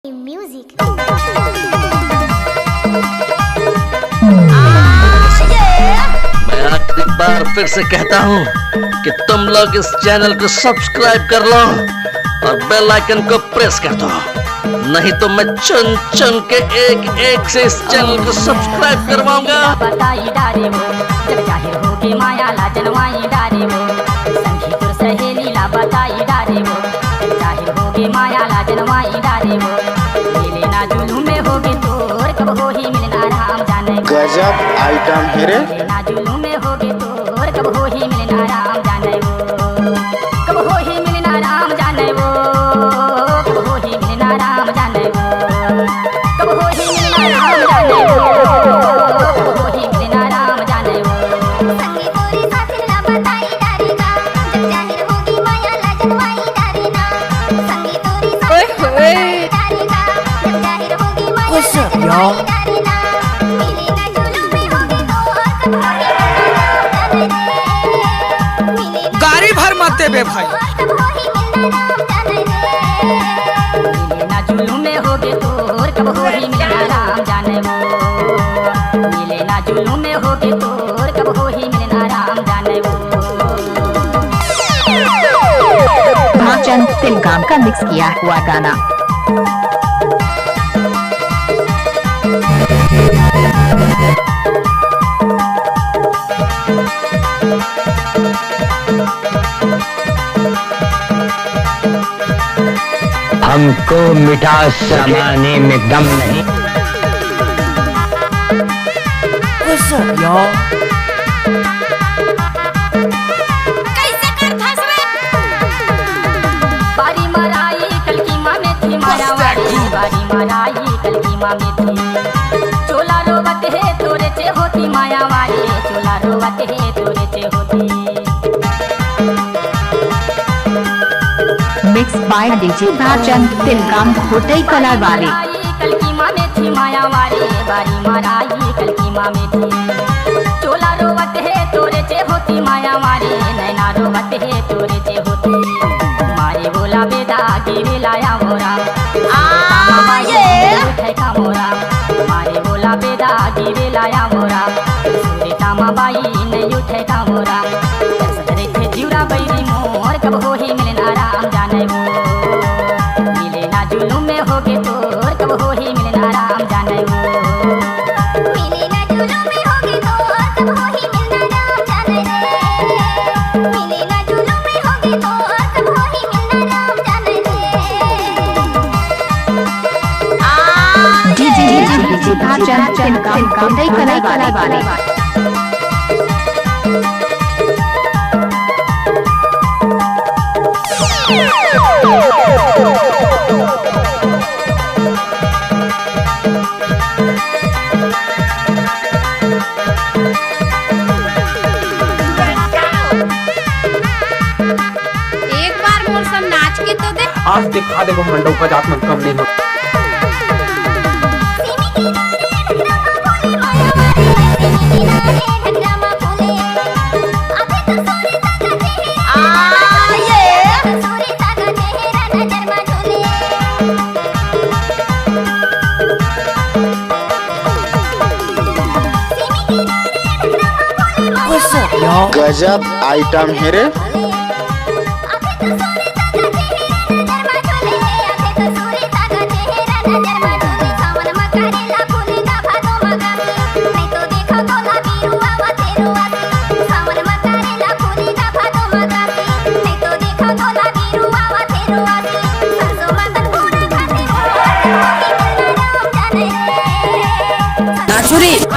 Music मैं आखिरी बार फिर से कहता हूँ कि तुम लोग इस चैनल को सब्सक्राइब कर लो और बेल आइकन को प्रेस कर दो, नहीं तो मैं चुन चुन के एक एक से इस चैनल को सब्सक्राइब करवाऊंगा। बताई डारे वो जब जाहिर होगी माया ला जनवाई डारे वो संगी तुर सहेली ला बताई डारे वो जब जाहिर होगी माया ला जनवाई डारे वो मिले ना जुलूम में होगी तोर कब हो ही मिलना राम जाने गजब आइटम है रे। मिले ना जुलूम में होगी तोर कब हो ही मिलना राम जाने वो कब हो ही मिलना राम जाने वो कब हो ही मिलना राम जाने वो कब हो ही मिलना राम जाने वो कब हो ही मिलना राम जाने वो संगी तोरी साथिर ला बताई डारे का जब जाहिर होगी माया ला जनवाई डारे ना संगी तोरी साथिर ला बताई डारे का जब जाहिर होगी माया ला जनवाई डारे ना मिले ना जुलूम में होगी तो कब हो ही मिलना राम जाने रे मिले ना गाड़ी भर मत बे भाई। कब हो ही मिलना राम जाने रे मिले ना जुलूम में होगे तोर कब हो ही मिलना राम जाने वो मिले ना जुलूम में होगे तोर कब हो ही मिलना राम जाने वो भाचन तिलगाम का मिक्स किया हुआ गाना। हमको मिठास सामाने में दम नहीं। बारी मराई कल की माँ में थी माया वाली बारी मराई कल की माँ में थी चोला रोवत है तोरे चे होती माया वाली चोला रोवत है तोरे चे होती मिक्स बाय डीजे भाचन तिलगाम खोटई कला वाले। कल की माँ में थी माया वाली बारी मराई कल की माँ में थी चोला रोवत है तोरे चे होती माया वाली नैना रोवत है तोरे चे होती मारे बोला बेदा गिरे लाया मोरा उठे का मोरा मारे बोला बेदा गिरे लाया मोरा सूर्य तामा बाई नहीं उठे का मोरा सदरे थे जीवरा बैरी मोर कब हो ही मिलना राम जाने वो मिले ना जुलूम में होगे तोर कब हो ही मिलना राम जाने वो मिले ना जुलूम में होगी तो कब हो ही मिलना राम जाने रे मिले ना जुलूम में होगी तो कब हो ही मिलना राम जाने रे डीजे भाचन तिलगाम खोटई कला वाले। एक बार मोर सब नाच के तो दे। आज दिखा दे वो मंडप का जात में कम नहीं हो। गजब आइटम है रे।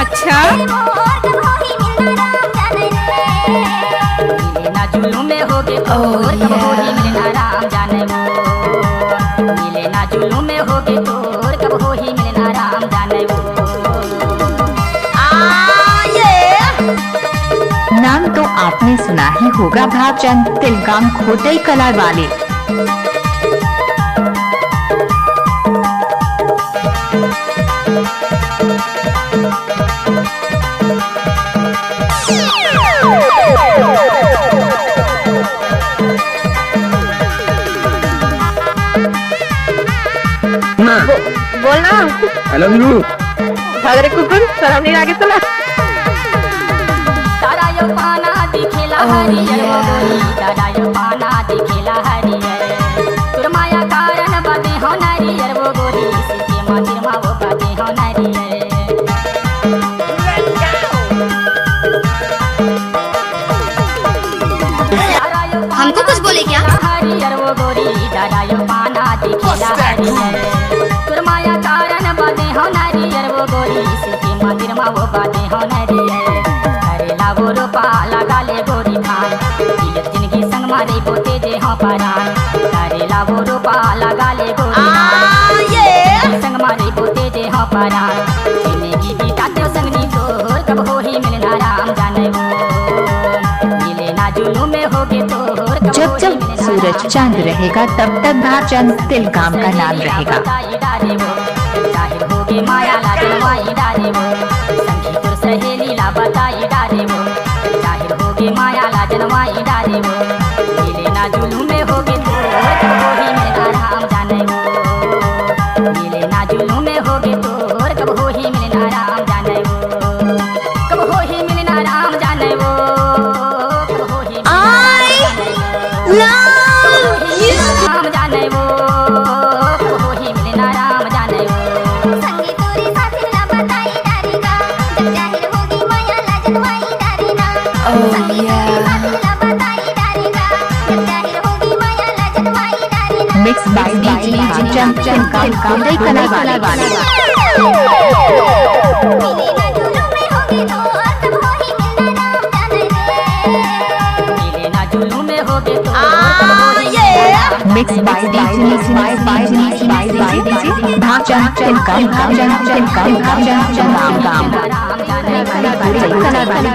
अच्छा मिले ना जुलूम में होगे तोर कब हो ही मिलना राम जाने वो मिले ना जुलूम में होगे तोर कब हो ही मिलना राम जाने वो नाम तो आपने सुना ही होगा भाचन तिलगाम खोटई कला वाले। मैं बोलना आई लव यू। भागरे कुकुर शर्म नहीं लागे तुला तारा यो पाना दिखेला हरियर वो गोरी तारा यो पाना दिखेला हरियर तुर माया कारण बाते हो नारियर वो गोरी सीते मंदिर मा वो बाते हो नारियर हमको कुछ बोले क्या? हरियर वो गोरी तारा यो पाना दिखेला हरियर तुर माया कारण बाते हो नारियर वो गोरी सीते मंदिर मा वो बाते हो नारियर करेला वो रूपा लगा ले गोरी धान जियत जिंदगी संग मारे बोते जे हो परान करेला वो रूपा लगा ले गोरी धान संग मारे बोते जे हो परान जिंदगी बीताते संगनी तोर कब हो ही मिलना राम जाने वो मिले ना जुलूम में होगे तोर कब जब जब सूरज चांद रहेगा तब तक भावचंद तिल गांव का नाम रहेगा। जाहिर होगे माया ला जनवाई डारे वो संगी तुर सहेली ला बताई डारे वो जाहिर होगे माया ला जनवाई डारे वो मिले ना जुलूम में होगे तोर कब हो ही मिलना राम जाने वो मिले ना जुलूम में होगे तोर कब हो ही मिलना राम जाने वो कब हो ही मिलना राम जाने वो कब हो ही राम जाने वो कब हो ही मिलना राम जाने वो संगी तोरी साथी ला बताई डारेगा जब जाहिर होगी माया ला जनवाई डारेना संगी तोरी साथी ला बताई डारेगा जब जाहिर होगी माया ला जनवाई डारेना मिक्स बाय डीजे भावचंद तिल गांव खोटे कला वाले मिले ना जुलूम में होगे तो कब हो ही मिलना राम जाने रे मिले ना जुलूम में होगे तो कब हो ही मिलना राम मिक्स बाय डीजे भावचंद तिल गांव गांव राम जाने कला वाले